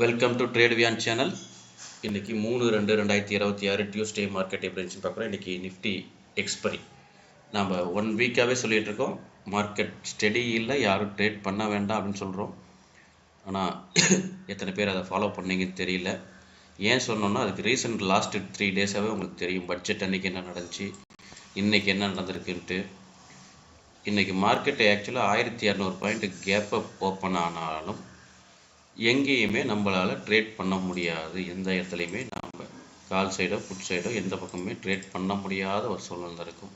Welcome to trade Viaan channel. இன்றைக்கி 3/2/2026 Tuesday market எப்படி இருந்துச்சுன்னு பார்க்குறோம். இன்றைக்கி நிஃப்டி எக்ஸ்பரி நம்ம 1 வீக்காகவே சொல்லிகிட்டு இருக்கோம். மார்க்கெட் ஸ்டெடி இல்லை, யாரும் ட்ரேட் பண்ண வேண்டாம் அப்படின்னு சொல்கிறோம். ஆனால் எத்தனை பேர் அதை ஃபாலோ பண்ணீங்கன்னு தெரியல. ஏன் சொன்னோன்னா அதுக்கு ரீசன் லாஸ்ட் 3 டேஸாகவே உங்களுக்கு தெரியும். பட்ஜெட் அன்றைக்கி என்ன நடந்துச்சு, இன்றைக்கி என்ன நடந்திருக்குன்ட்டு. இன்றைக்கி மார்க்கெட் ஆக்சுவலாக 1200 பாயிண்ட் கேப் அப் ஓப்பன் ஆனாலும் எங்கேயுமே நம்மளால் ட்ரேட் பண்ண முடியாது. எந்த இடத்துலையுமே நம்ம கால் சைடோ புட் சைடோ எந்த பக்கமுமே ட்ரேட் பண்ண முடியாத ஒரு சூழ்நிலை இருக்கும்.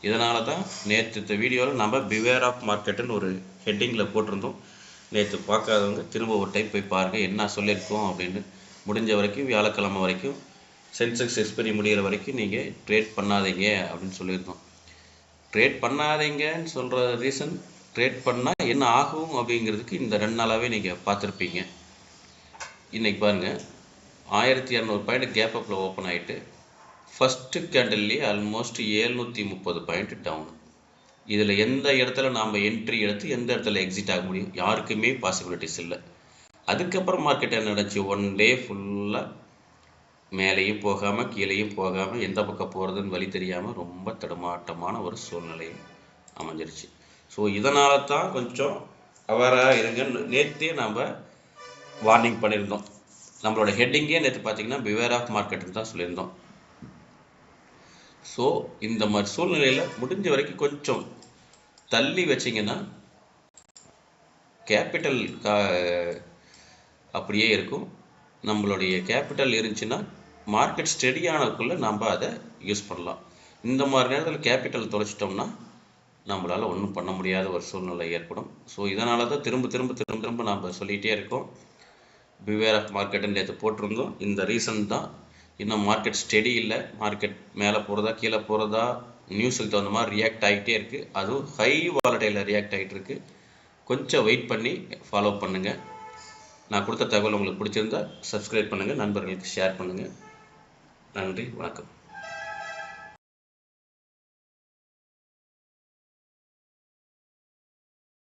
இதனால தான் நேற்று இந்த வீடியோவில் நம்ம பிவேர் ஆஃப் மார்க்கெட்டுன்னு ஒரு ஹெட்டிங்கில் போட்டிருந்தோம். நேற்று பார்க்காதவங்க திரும்ப ஒரு டைம் போய் பாருங்கள் என்ன சொல்லியிருக்கோம் அப்படின்னு. முடிஞ்ச வரைக்கும் வியாழக்கிழமை வரைக்கும் சென்செக்ஸ் எக்ஸ்பைரி முடிகிற வரைக்கும் நீங்கள் ட்ரேட் பண்ணாதீங்க அப்படின்னு சொல்லியிருந்தோம். ட்ரேட் பண்ணாதீங்கன்னு சொல்கிற ரீசன், ட்ரேட் பண்ணால் என்ன ஆகும் அப்படிங்கிறதுக்கு இந்த 2 நாளாகவே நீங்கள் பார்த்துருப்பீங்க. இன்றைக்கி பாருங்கள், 1200 பாயிண்ட் கேப் அப்பில் ஓப்பன் ஆகிட்டு ஃபஸ்ட்டு கேண்டல்லையே ஆல்மோஸ்ட் 730 பாயிண்ட் டவுன். இதில் எந்த இடத்துல நாம் என்ட்ரி எடுத்து எந்த இடத்துல எக்ஸிட் ஆக முடியும், யாருக்குமே பாசிபிலிட்டிஸ் இல்லை. அதுக்கப்புறம் மார்க்கெட் என்ன நடந்துச்சு, 1 டே ஃபுல்லாக மேலேயும் போகாமல் கீழேயும் போகாமல் எந்த பக்கம் போகிறதுன்னு வழி தெரியாமல் ரொம்ப தடுமாட்டமான ஒரு சூழ்நிலையும் அமைஞ்சிருச்சு. ஸோ இதனால தான் கொஞ்சம் அவராக இருங்கன்னு நேற்றே நாம் வார்னிங் பண்ணியிருந்தோம். நம்மளோட ஹெட்டிங்கே நேற்று பார்த்திங்கன்னா பிவேர் ஆஃப் மார்க்கெட்டுன்னு தான் சொல்லியிருந்தோம். ஸோ இந்த மாதிரி சூழ்நிலையில் முடிஞ்ச வரைக்கும் கொஞ்சம் தள்ளி வச்சிங்கன்னா கேபிட்டல் அப்படியே இருக்கும். நம்மளுடைய கேபிட்டல் இருந்துச்சுன்னா மார்க்கெட் ஸ்டெடியானதுக்குள்ளே நம்ம அதை யூஸ் பண்ணலாம். இந்த மாதிரி நேரத்தில் கேபிட்டல் தொலைச்சிட்டோம்னா நம்மளால் ஒன்றும் பண்ண முடியாத ஒரு சூழ்நிலை ஏற்படும். ஸோ இதனால தான் திரும்ப நம்ம சொல்லிகிட்டே இருக்கோம். பிவேர் ஆஃப் மார்க்கெட்டுன்னு நேற்று போட்டிருந்தோம். இந்த ரீசன் தான். இன்னும் மார்க்கெட் ஸ்டெடி இல்லை. மார்க்கெட் மேலே போகிறதா கீழே போகிறதா நியூஸுக்கு தகுந்த மாதிரி ரியாக்ட் ஆகிட்டே இருக்குது. அதுவும் ஹை வாலடைலில் ரியாக்ட் ஆகிட்டு இருக்குது. கொஞ்சம் வெயிட் பண்ணி ஃபாலோ பண்ணுங்கள். நான் கொடுத்த தகவல் உங்களுக்கு பிடிச்சிருந்தா சப்ஸ்கிரைப் பண்ணுங்கள், நண்பர்களுக்கு ஷேர் பண்ணுங்கள். நன்றி, வணக்கம்.